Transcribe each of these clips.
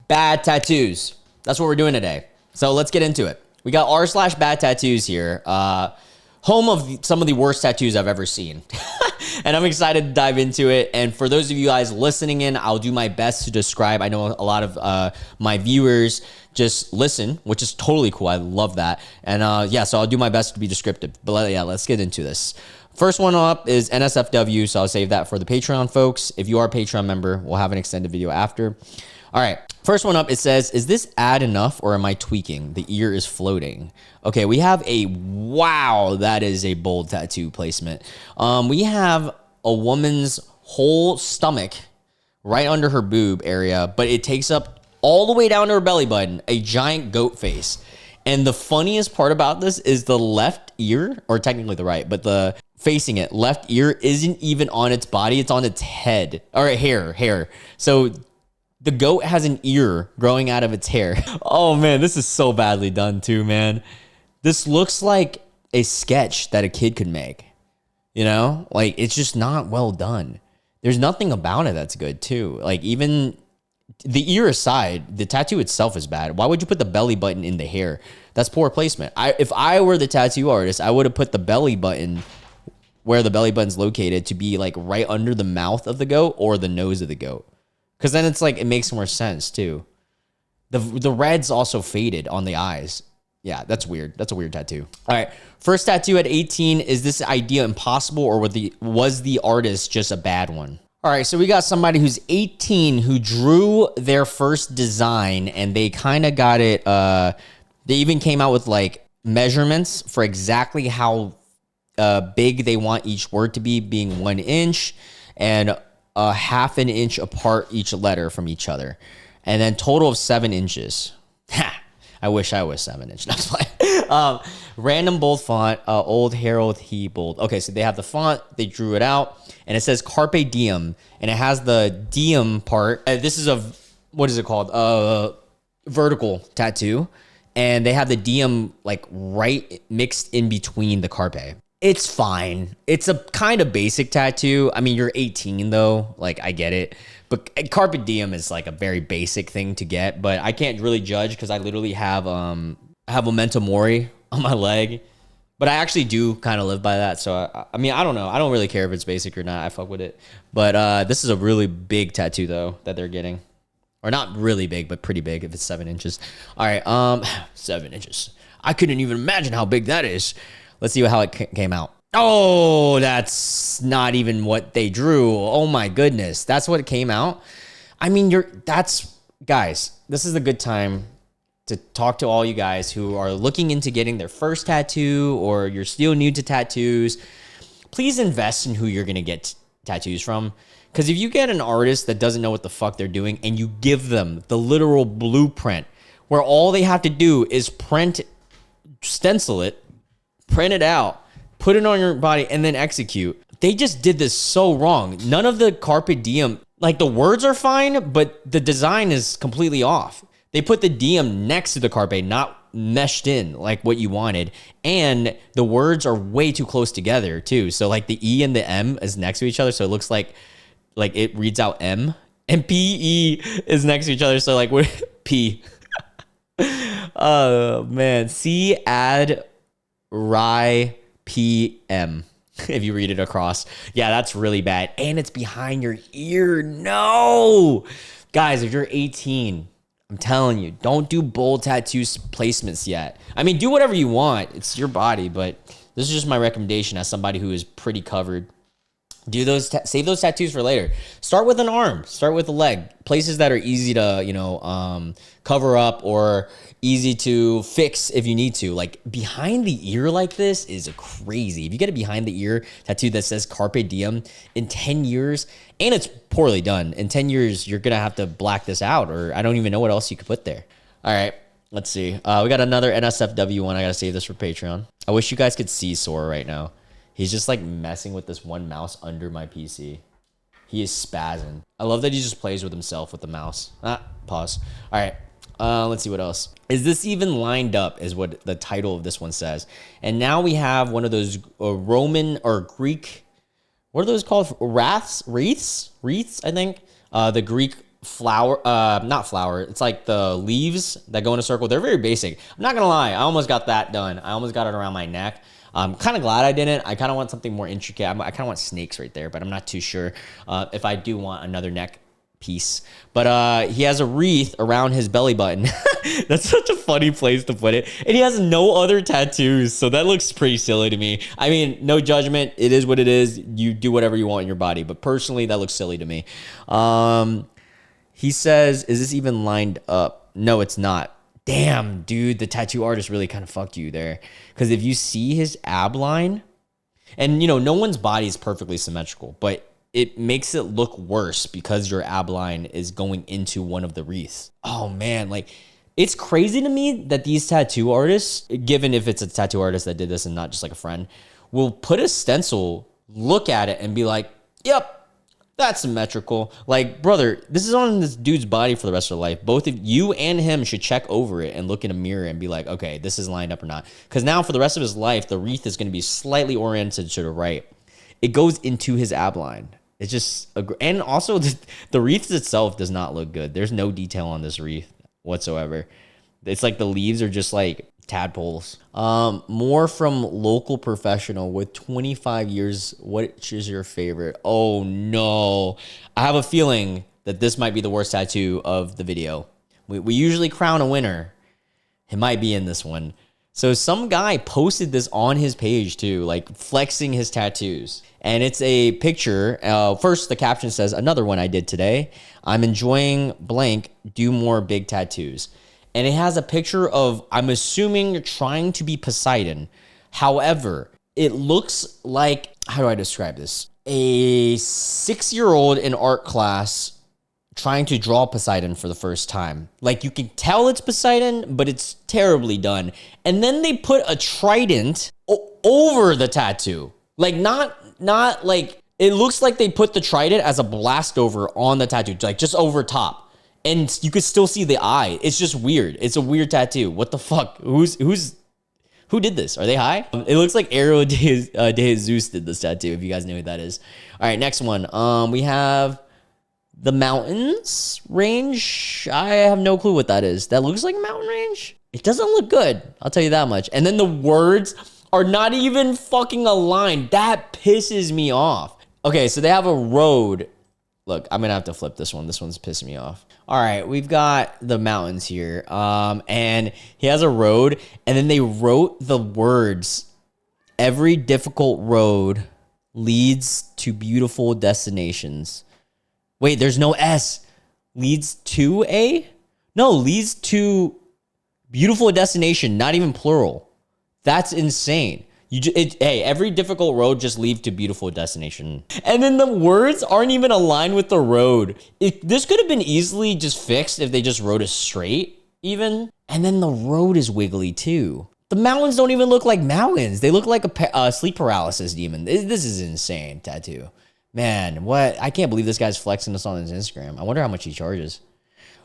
Bad Tattoos. That's what we're doing today. So let's get into it. We got r/BadTattoos here. Home of some of the worst tattoos I've ever seen. And I'm excited to dive into it. And for those of you guys listening in, I'll do my best to describe. I know a lot of my viewers just listen, which is totally cool. I love that. And yeah, so I'll do my best to be descriptive. But yeah, let's get into this. First one up is NSFW, so I'll save that for the Patreon folks. If you are a Patreon member, we'll have an extended video after. All right, first one up, it says, is this ad enough or am I tweaking? The ear is floating. Okay, we have a, wow, that is a bold tattoo placement. We have a woman's whole stomach right under her boob area, but it takes up all the way down to her belly button, a giant goat face. And the funniest part about this is the left ear, or technically the right, but the facing it, left ear isn't even on its body, it's on its head, or hair. So the goat has an ear growing out of its hair. Oh man, this is so badly done too, man. This looks like a sketch that a kid could make. You know, like it's just not well done. There's nothing about it that's good too. Like even the ear aside, the tattoo itself is bad. Why would you put the belly button in the hair? That's poor placement. If I were the tattoo artist, I would have put the belly button where the belly button's located to be like right under the mouth of the goat or the nose of the goat. Because then it's like, it makes more sense too. The red's also faded on the eyes. Yeah, that's weird. That's a weird tattoo. All right, first tattoo at 18. Is this idea impossible or was the artist just a bad one? All right, so we got somebody who's 18 who drew their first design and they kind of got it. They even came out with like measurements for exactly how big they want each word to be, being 1 inch and a ½ an inch apart each letter from each other. And then total of 7 inches. I wish I was 7 inches. Random bold font, old Harold He bold. Okay, so they have the font, they drew it out, and it says Carpe Diem, and it has the diem part. This is a, what is it called? Vertical tattoo, and they have the diem like right mixed in between the carpe. It's fine. It's a kind of basic tattoo. I mean, you're 18 though, like I get it. But Carpe Diem is like a very basic thing to get, but I can't really judge because I literally have Memento Mori on my leg. But I actually do kind of live by that. So I mean, I don't know. I don't really care if it's basic or not. I fuck with it. But this is a really big tattoo though that they're getting. Or not really big, but pretty big if it's 7 inches. All right, 7 inches. I couldn't even imagine how big that is. Let's see how it came out. Oh, that's not even what they drew. Oh my goodness. That's what came out. I mean, guys, this is a good time to talk to all you guys who are looking into getting their first tattoo or you're still new to tattoos. Please invest in who you're going to get tattoos from. Because if you get an artist that doesn't know what the fuck they're doing and you give them the literal blueprint where all they have to do is stencil it, print it out, put it on your body, and then execute. They just did this so wrong. None of the Carpe Diem, like the words are fine, but the design is completely off. They put the diem next to the carpe, not meshed in like what you wanted. And the words are way too close together too. So like the E and the M is next to each other. So it looks like it reads out M, and PE is next to each other. So like what P. Oh man. C add Rye PM. If you read it across. Yeah, that's really bad. And it's behind your ear. No. Guys, if you're 18, I'm telling you, don't do bold tattoo placements yet. I mean, do whatever you want. It's your body, but this is just my recommendation as somebody who is pretty covered. Do those, save those tattoos for later. Start with an arm, start with a leg. Places that are easy to, cover up or easy to fix if you need to. Like behind the ear like this is crazy. If you get a behind the ear tattoo that says Carpe Diem in 10 years, and it's poorly done, in 10 years, you're going to have to black this out, or I don't even know what else you could put there. All right, let's see. We got another NSFW one. I got to save this for Patreon. I wish you guys could see Sora right now. He's just like messing with this one mouse under my PC. He is spazzing. I love that he just plays with himself with the mouse. Pause. All right. Let's see what else. Is this even lined up is what the title of this one says. And now we have one of those Roman or Greek, what are those called? Wreaths, I think. The Greek flower, not flower. It's like the leaves that go in a circle. They're very basic. I'm not gonna lie. I almost got that done. I almost got it around my neck. I'm kind of glad I didn't. I kind of want something more intricate. I kind of want snakes right there, but I'm not too sure if I do want another neck piece. But he has a wreath around his belly button. That's such a funny place to put it. And he has no other tattoos, so that looks pretty silly to me. I mean, no judgment. It is what it is. You do whatever you want in your body. But personally, that looks silly to me. He says, is this even lined up? No, it's not. Damn, dude, the tattoo artist really kind of fucked you there. Because if you see his ab line, and, you know, no one's body is perfectly symmetrical, but it makes it look worse because your ab line is going into one of the wreaths. Oh, man, like, it's crazy to me that these tattoo artists, given if it's a tattoo artist that did this and not just like a friend, will put a stencil, look at it, and be like, yep, that's symmetrical. Like, brother, this is on this dude's body for the rest of their life. Both of you and him should check over it and look in a mirror and be like, okay, this is lined up or not. Because now for the rest of his life, the wreath is going to be slightly oriented to the right. It goes into his ab line. It's just, and also the wreath itself does not look good. There's no detail on this wreath whatsoever. It's like the leaves are just like tadpoles. More from local professional with 25 years. Which is your favorite? Oh no. I have a feeling that this might be the worst tattoo of the video. We usually crown a winner. It might be in this one. So some guy posted this on his page too, like flexing his tattoos. And it's a picture. First, the caption says, another one I did today. I'm enjoying blank, do more big tattoos. And it has a picture of, I'm assuming, trying to be Poseidon. However, it looks like, how do I describe this? A 6-year-old in art class trying to draw Poseidon for the first time. Like, you can tell it's Poseidon, but it's terribly done. And then they put a trident over the tattoo. Like, not like, it looks like they put the trident as a blast over on the tattoo, like just over top. And you could still see the eye. It's just weird. It's a weird tattoo. What the fuck? Who did this? Are they high? It looks like Aero de Jesus did this tattoo, if you guys know who that is. All right, next one. We have the mountains range. I have no clue what that is. That looks like a mountain range. It doesn't look good. I'll tell you that much. And then the words are not even fucking aligned. That pisses me off. Okay, so they have a road. Look, I'm going to have to flip this one. This one's pissing me off. All right, we've got the mountains here. And he has a road, and then they wrote the words, every difficult road leads to beautiful destinations. Wait, there's no S. Leads to a? No, leads to beautiful destination, not even plural. That's insane. Hey, every difficult road just leads to beautiful destination. And then the words aren't even aligned with the road. This could have been easily just fixed if they just wrote it straight, even. And then the road is wiggly too. The mountains don't even look like mountains. They look like a sleep paralysis demon. This is insane tattoo. Man, what? I can't believe this guy's flexing this on his Instagram. I wonder how much he charges.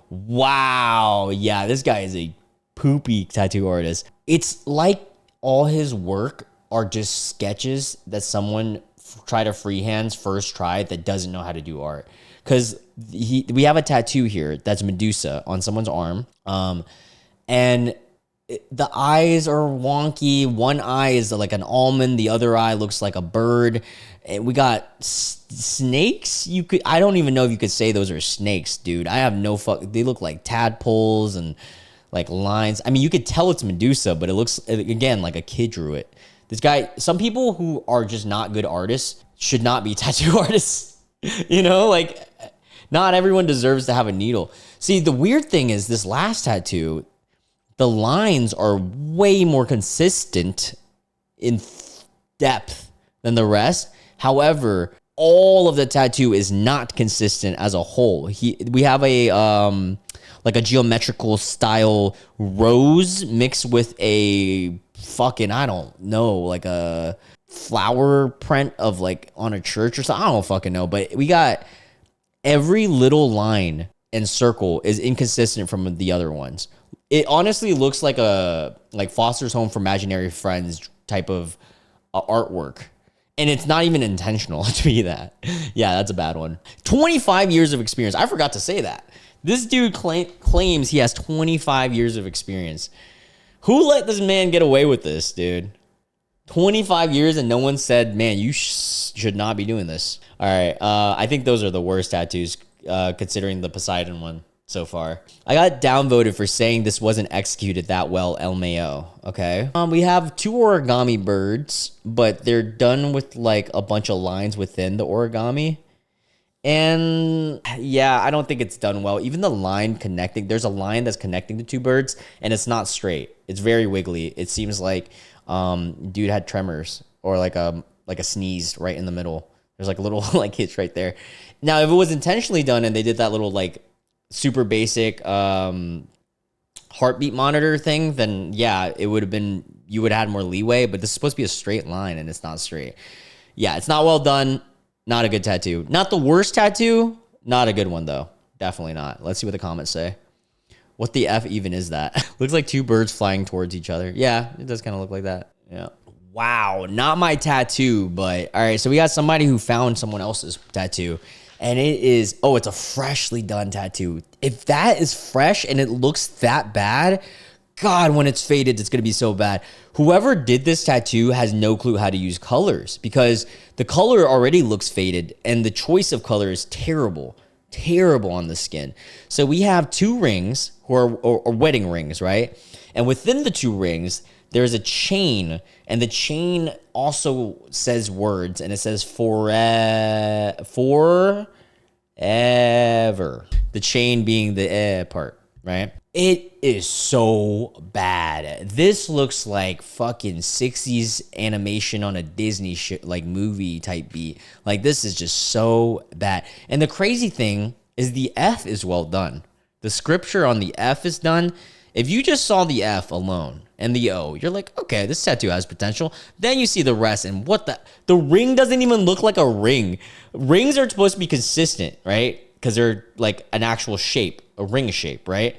Wow. Yeah, this guy is a poopy tattoo artist. It's like all his work are just sketches that someone tried to freehand first try that doesn't know how to do art. Because we have a tattoo here that's Medusa on someone's arm. And the eyes are wonky. One eye is like an almond. The other eye looks like a bird. And we got snakes. I don't even know if you could say those are snakes, dude. I have no fuck. They look like tadpoles and like lines. I mean, you could tell it's Medusa, but it looks, again, like a kid drew it. This guy, some people who are just not good artists should not be tattoo artists. You know, like, not everyone deserves to have a needle. See, the weird thing is this last tattoo, the lines are way more consistent in depth than the rest. However, all of the tattoo is not consistent as a whole. We have a like a geometrical style rose mixed with a fucking, I don't know, like a flower print of like on a church or something. I don't fucking know, but we got every little line and circle is inconsistent from the other ones. It honestly looks like a Foster's Home for Imaginary Friends type of artwork. And it's not even intentional to be that. Yeah, that's a bad one. 25 years of experience. I forgot to say that. This dude claims he has 25 years of experience. Who let this man get away with this, dude? 25 years and no one said, man, you should not be doing this. All right. I think those are the worst tattoos, considering the Poseidon one so far. I got downvoted for saying this wasn't executed that well, LMAO. Okay. We have 2 origami birds, but they're done with like a bunch of lines within the origami. And yeah, I don't think it's done well. Even the line connecting, there's a line that's connecting the 2 birds and it's not straight. It's very wiggly. It seems like dude had tremors or like a sneeze right in the middle. There's like a little like hitch right there. Now, if it was intentionally done and they did that little like super basic heartbeat monitor thing, then yeah, it would have been, you would have had more leeway, but this is supposed to be a straight line and it's not straight. Yeah, it's not well done. Not a good tattoo. Not the worst tattoo. Not a good one, though. Definitely not. Let's see what the comments say. What the F even is that? Looks like 2 birds flying towards each other. Yeah, it does kind of look like that. Yeah. Wow. Not my tattoo, but all right. So we got somebody who found someone else's tattoo. And it is, oh, it's a freshly done tattoo. If that is fresh and it looks that bad, God, when it's faded, it's going to be so bad. Whoever did this tattoo has no clue how to use colors because the color already looks faded and the choice of color is terrible, terrible on the skin. So we have 2 rings or wedding rings, right? And within the 2 rings, there's a chain and the chain also says words and it says forever. The chain being the part, right? It is so bad. This looks like fucking 60s animation on a Disney like movie type beat. Like this is just so bad. And the crazy thing is the F is well done. The scripture on the F is done. If you just saw the F alone and the O, you're like, okay, this tattoo has potential. Then you see the rest and what the ring doesn't even look like a ring. Rings are supposed to be consistent, right? Because they're like an actual shape, a ring shape, right?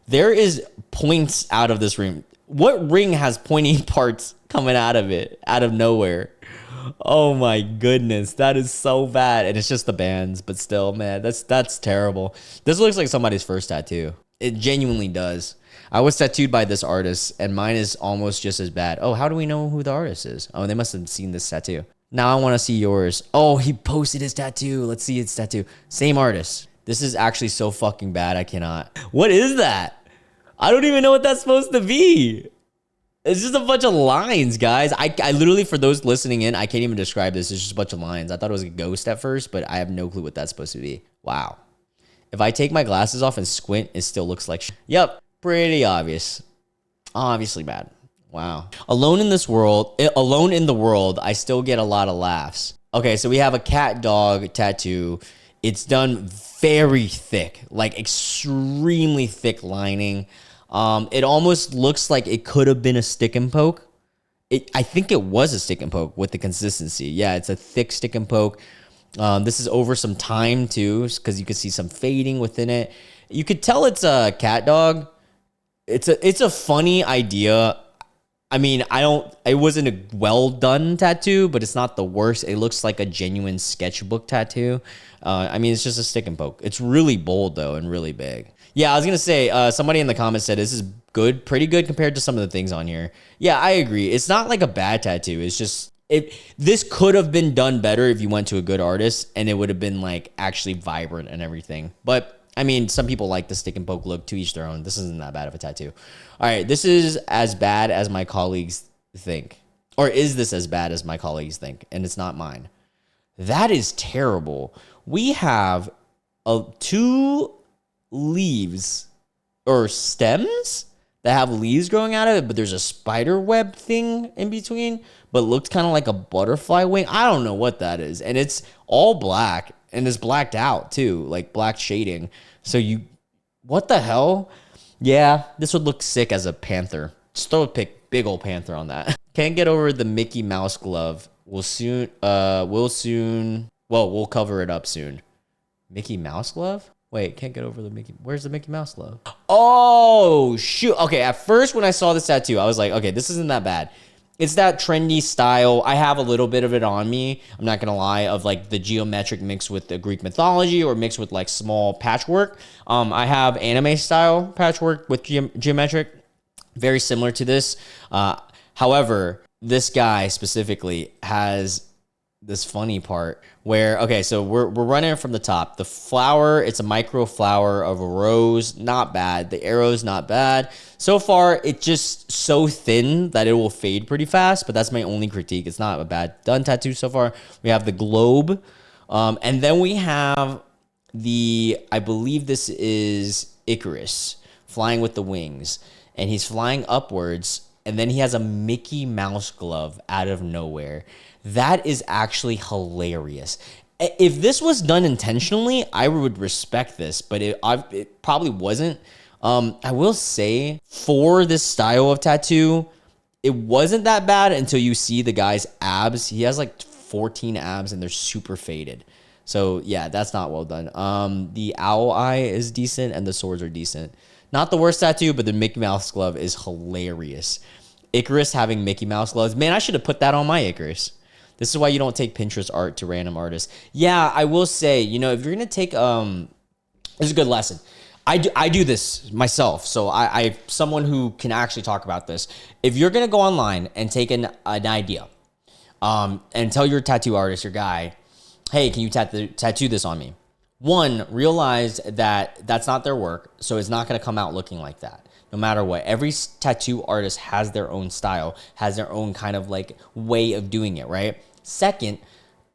There is points out of this ring. What ring has pointy parts coming out of it, out of nowhere? Oh my goodness, that is so bad. And it's just the bands, but still, man, that's terrible. This looks like somebody's first tattoo. It genuinely does. I was tattooed by this artist, and mine is almost just as bad. Oh, how do we know who the artist is? Oh, they must have seen this tattoo. Now I want to see yours. Oh, he posted his tattoo. Let's see his tattoo. Same artist. This is actually so fucking bad. I cannot. What is that? I don't even know what that's supposed to be. It's just a bunch of lines, guys. I literally, for those listening in, I can't even describe this. It's just a bunch of lines. I thought it was a ghost at first, but I have no clue what that's supposed to be. Wow. If I take my glasses off and squint, it still looks like Yep. Pretty obvious. Obviously bad. Wow. Alone in the world, I still get a lot of laughs. Okay, so we have a cat dog tattoo. It's done very thick, like extremely thick lining. It almost looks like it could have been a stick and poke. I think it was a stick and poke with the consistency. Yeah, it's a thick stick and poke. This is over some time too, because you can see some fading within it. You could tell it's a cat dog. It's a funny idea. I mean, it wasn't a well done tattoo, but it's not the worst. It looks like a genuine sketchbook tattoo. I mean, it's just a stick and poke. It's really bold though and really big. Yeah, I was gonna say, somebody in the comments said this is good, pretty good compared to some of the things on here. Yeah, I agree. It's not like a bad tattoo. It's just this could have been done better if you went to a good artist and it would have been like actually vibrant and everything. But I mean, some people like the stick and poke look, to each their own. This isn't that bad of a tattoo. All right, this is as bad as my colleagues think. Or is this as bad as my colleagues think? And it's not mine. That is terrible. We have 2 leaves or stems that have leaves growing out of it, but there's a spider web thing in between, but it looks kind of like a butterfly wing. I don't know what that is. And it's all black and it's blacked out too, like black shading. So what the hell? Yeah, this would look sick as a panther. Just throw a big old panther on that. Can't get over the Mickey Mouse glove. We'll cover it up soon. Mickey Mouse glove? Wait, can't get over the Mickey. Where's the Mickey Mouse glove? Oh, shoot. Okay, at first when I saw this tattoo, I was like, okay, this isn't that bad. it's that trendy style. I have a little bit of it on me. I'm not going to lie, of like the geometric mixed with the Greek mythology or mixed with like small patchwork. I have anime style patchwork with geometric, very similar to this. However, this guy specifically has this funny part where, okay, so we're running it from the top. The flower, it's a micro flower of a rose, not bad. The arrow's not bad. So far, it's just so thin that it will fade pretty fast, but that's my only critique. It's not a bad done tattoo so far. We have the globe, and then we have I believe this is Icarus, flying with the wings, and he's flying upwards, and then he has a Mickey Mouse glove out of nowhere. That is actually hilarious. If this was done intentionally, I would respect this, but it probably wasn't. I will say, for this style of tattoo, it wasn't that bad until you see the guy's abs. He has like 14 abs, and they're super faded. So, yeah, that's not well done. The owl eye is decent, and the swords are decent. Not the worst tattoo, but the Mickey Mouse glove is hilarious. Icarus having Mickey Mouse gloves. Man, I should have put that on my Icarus. This is why you don't take Pinterest art to random artists. Yeah, I will say, if you're going to take, this is a good lesson. I do this myself, so I'm someone who can actually talk about this. If you're going to go online and take an idea and tell your tattoo artist, your guy, hey, can you tattoo this on me? One, realize that that's not their work, so it's not going to come out looking like that. No matter what, every tattoo artist has their own style, has their own kind of like way of doing it, right? Second,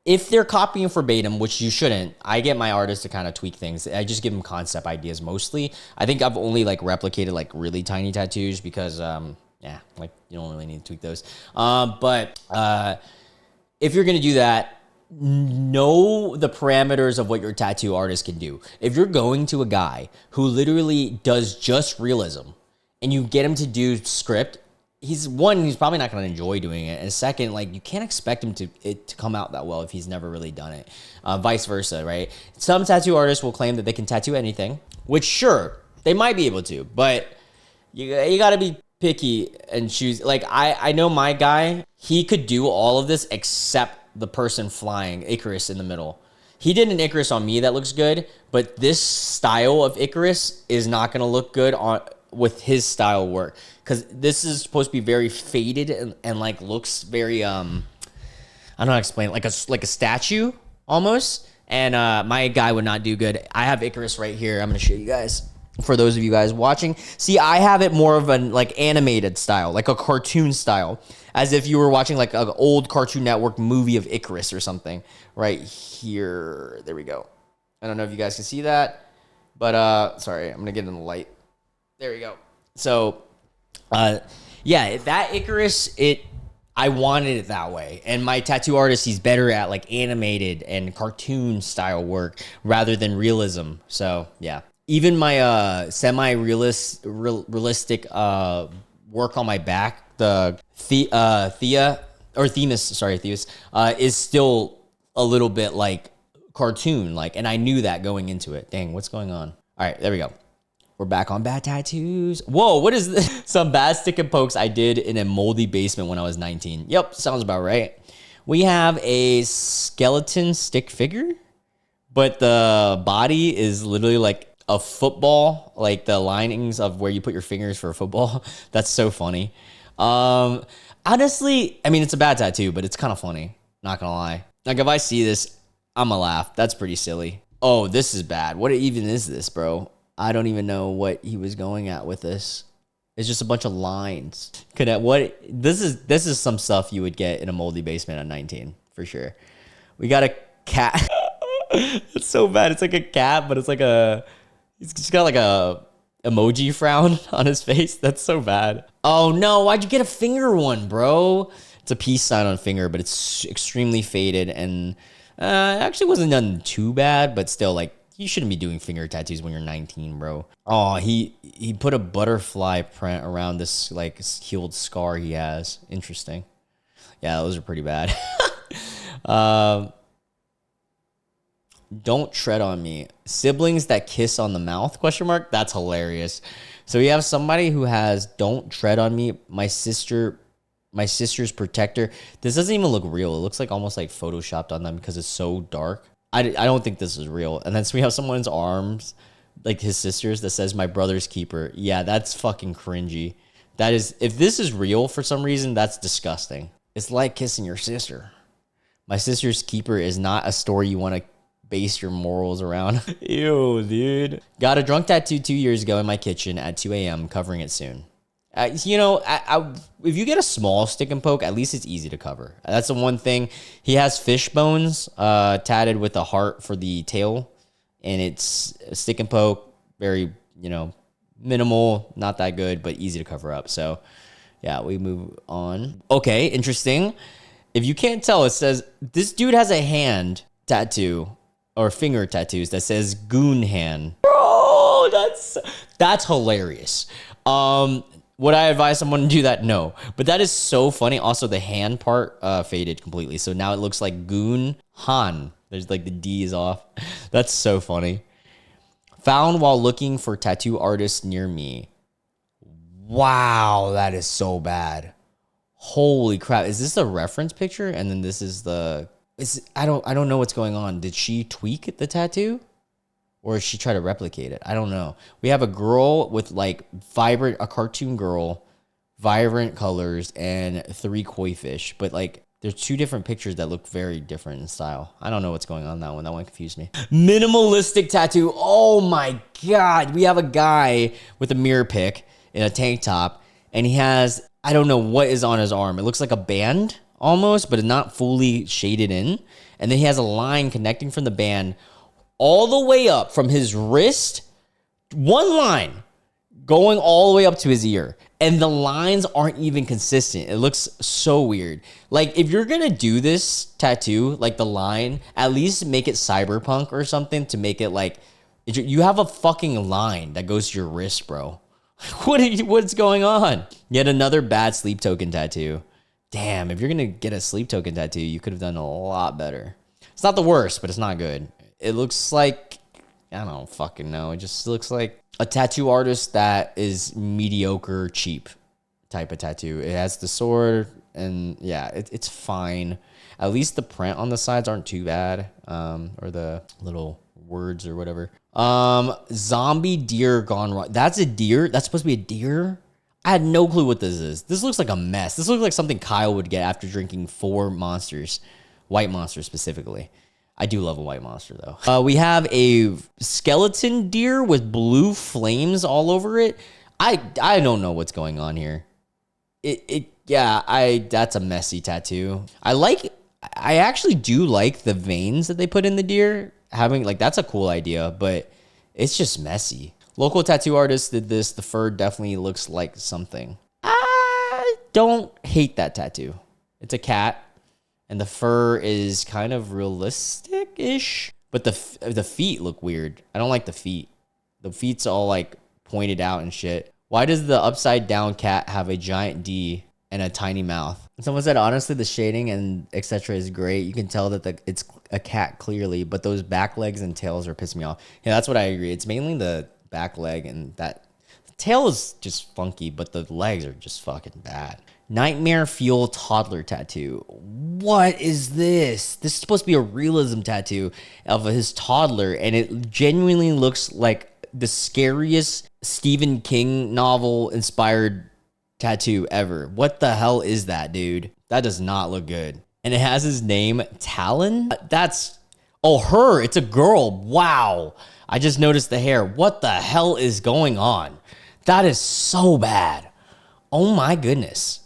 if they're copying verbatim, which you shouldn't, I get my artists to kind of tweak things. I just give them concept ideas mostly. I think I've only like replicated like really tiny tattoos because, like you don't really need to tweak those. But if you're going to do that, know the parameters of what your tattoo artist can do. If you're going to a guy who literally does just realism and you get him to do script, he's probably not going to enjoy doing it. And second, like you can't expect him to come out that well if he's never really done it. Vice versa, right? Some tattoo artists will claim that they can tattoo anything, which sure, they might be able to, but you got to be picky and choose. Like I know my guy, he could do all of this except the person flying Icarus in the middle. He did an Icarus on me that looks good, but this style of Icarus is not going to look good with his style work because this is supposed to be very faded and like looks very I don't know how to explain it, like a statue almost. And my guy would not do good. I have Icarus right here. I'm going to show you guys. For those of you guys watching, see, I have it more of an like animated style, like a cartoon style, as if you were watching like an old Cartoon Network movie of Icarus or something. Right here, there we go. I don't know if you guys can see that, but sorry, I'm gonna get in the light. There we go. So, yeah, that Icarus, I wanted it that way, and my tattoo artist, he's better at like animated and cartoon style work rather than realism. So, yeah. Even my realistic work on my back, the Thea or Themis, is still a little bit like cartoon like, and I knew that going into it. Dang, what's going on? All right, there we go. We're back on Bad Tattoos. Whoa, what is this? Some bad stick and pokes I did in a moldy basement when I was 19. Yep, sounds about right. We have a skeleton stick figure, but the body is literally like a football, like the linings of where you put your fingers for a football. That's so funny. Honestly, I mean, it's a bad tattoo, but it's kind of funny. Not gonna lie. Like if I see this, I'm gonna laugh. That's pretty silly. Oh, this is bad. What even is this, bro? I don't even know what he was going at with this. It's just a bunch of lines. This is some stuff you would get in a moldy basement at 19 for sure. We got a cat. It's so bad. It's like a cat, but it's like he's just got like a emoji frown on his face. That's so bad. Oh no, why'd you get a finger one, bro? It's a peace sign on finger, but it's extremely faded and it actually wasn't done too bad, but still, like, you shouldn't be doing finger tattoos when you're 19, bro. Oh, he put a butterfly print around this like healed scar he has. Interesting. Yeah, those are pretty bad. Don't tread on me. Siblings that kiss on the mouth, question mark? That's hilarious. So we have somebody who has don't tread on me. My sister My sister's protector. This doesn't even look real. It looks like almost like photoshopped on them because it's so dark. I don't think this is real. And then so we have someone's arms, like his sister's, that says my brother's keeper. Yeah, that's fucking cringy. That is, if this is real for some reason, that's disgusting. It's like kissing your sister. My sister's keeper is not a story you want to base your morals around. Ew, dude. Got a drunk tattoo 2 years ago in my kitchen at 2 a.m. Covering it soon. You know, if you get a small stick and poke, at least it's easy to cover. That's the one thing. He has fish bones tatted with a heart for the tail, and it's a stick and poke, very, you know, minimal, not that good, but easy to cover up. So, yeah, we move on. Okay, interesting. If you can't tell, it says this dude has a hand tattoo or finger tattoos that says Goon Hand. Bro, that's hilarious. Would I advise someone to do that? No. But that is so funny. Also, the hand part faded completely. So now it looks like Goon Hand. There's like the D is off. That's so funny. Found while looking for tattoo artists near me. Wow, that is so bad. Holy crap. Is this a reference picture? And then this is the... I don't know what's going on. Did she tweak the tattoo? Or she try to replicate it? I don't know. We have a girl with like a cartoon girl, vibrant colors, and 3 koi fish. But like, there's 2 different pictures that look very different in style. I don't know what's going on in that one. That one confused me. Minimalistic tattoo. Oh my God. We have a guy with a mirror pick in a tank top. And he has, I don't know what is on his arm. It looks like a band almost, but it's not fully shaded in. And then he has a line connecting from the band all the way up from his wrist, one line going all the way up to his ear. And the lines aren't even consistent. It looks so weird. Like, if you're going to do this tattoo, like the line, at least make it cyberpunk or something to make it like, you have a fucking line that goes to your wrist, bro. What's going on? Yet another bad sleep token tattoo. Damn, if you're going to get a sleep token tattoo, you could have done a lot better. It's not the worst, but it's not good. It looks like, I don't fucking know. It just looks like a tattoo artist that is mediocre, cheap type of tattoo. It has the sword, and yeah, it's fine. At least the print on the sides aren't too bad, or the little words or whatever. Zombie deer gone wrong. That's a deer? That's supposed to be a deer? I had no clue what this is. This looks like a mess. This looks like something Kyle would get after drinking 4 monsters. White monsters specifically. I do love a white monster though. We have a skeleton deer with blue flames all over it. I don't know what's going on here. That's a messy tattoo. I actually do like the veins that they put in the deer. That's a cool idea, but it's just messy. Local tattoo artist did this. The fur definitely looks like something. I don't hate that tattoo. It's a cat. And the fur is kind of realistic-ish. But the feet look weird. I don't like the feet. The feet's all like pointed out and shit. Why does the upside down cat have a giant D and a tiny mouth? Someone said, honestly, the shading and etc. is great. You can tell that it's a cat clearly. But those back legs and tails are pissing me off. Yeah, that's what I agree. It's mainly the back leg, and that the tail is just funky. But the legs are just fucking bad. Nightmare Fuel Toddler Tattoo. What is this? This is supposed to be a realism tattoo of his toddler, and it genuinely looks like the scariest Stephen King novel inspired tattoo ever. What the hell is that, dude? That does not look good. And it has his name, Talon? Her. It's a girl. Wow. I just noticed the hair. What the hell is going on? That is so bad. Oh my goodness.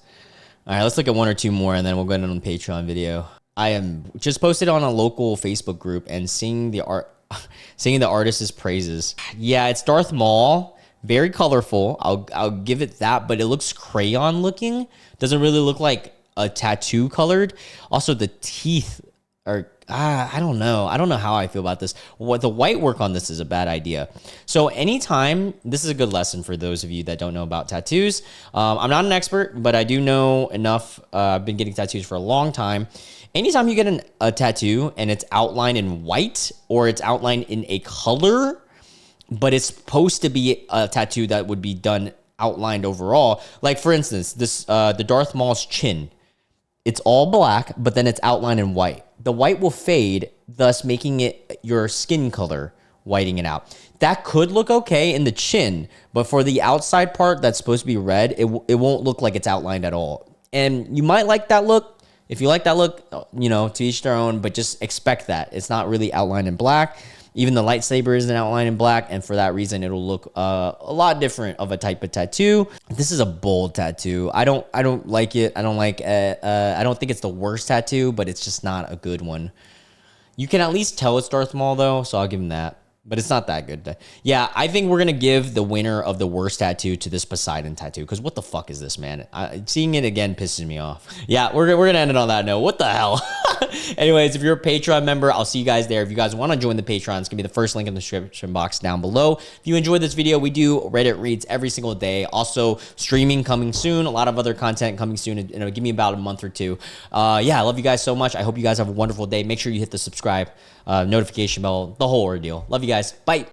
All right, let's look at 1 or 2 more, and then we'll go into the Patreon video. I am just posted on a local Facebook group and singing the artist's praises. Yeah, it's Darth Maul. Very colorful. I'll give it that, but it looks crayon looking. Doesn't really look like a tattoo colored. Also, the teeth are... I don't know. I don't know how I feel about this. The white work on this is a bad idea. So anytime, this is a good lesson for those of you that don't know about tattoos. I'm not an expert, but I do know enough. I've been getting tattoos for a long time. Anytime you get a tattoo and it's outlined in white or it's outlined in a color, but it's supposed to be a tattoo that would be done outlined overall. Like for instance, this the Darth Maul's chin. It's all black, but then it's outlined in white. The white will fade, thus making it your skin color, whiting it out. That could look okay in the chin, but for the outside part that's supposed to be red, it won't look like it's outlined at all. And you might like that look. If you like that look, you know, to each their own, but just expect that. It's not really outlined in black. Even the lightsaber isn't outlined in black, and for that reason, it'll look a lot different of a type of tattoo. This is a bold tattoo. I don't like it. I don't like. I don't think it's the worst tattoo, but it's just not a good one. You can at least tell it's Darth Maul though, so I'll give him that. But it's not that good. Yeah, I think we're going to give the winner of the worst tattoo to this Poseidon tattoo. Because what the fuck is this, man? Seeing it again pisses me off. Yeah, we're going to end it on that note. What the hell? Anyways, if you're a Patreon member, I'll see you guys there. If you guys want to join the Patreon, it's going to be the first link in the description box down below. If you enjoyed this video, we do Reddit reads every single day. Also, streaming coming soon. A lot of other content coming soon. It'll give me about a month or two. Yeah, I love you guys so much. I hope you guys have a wonderful day. Make sure you hit the subscribe, notification bell, the whole ordeal. Love you guys. Bye.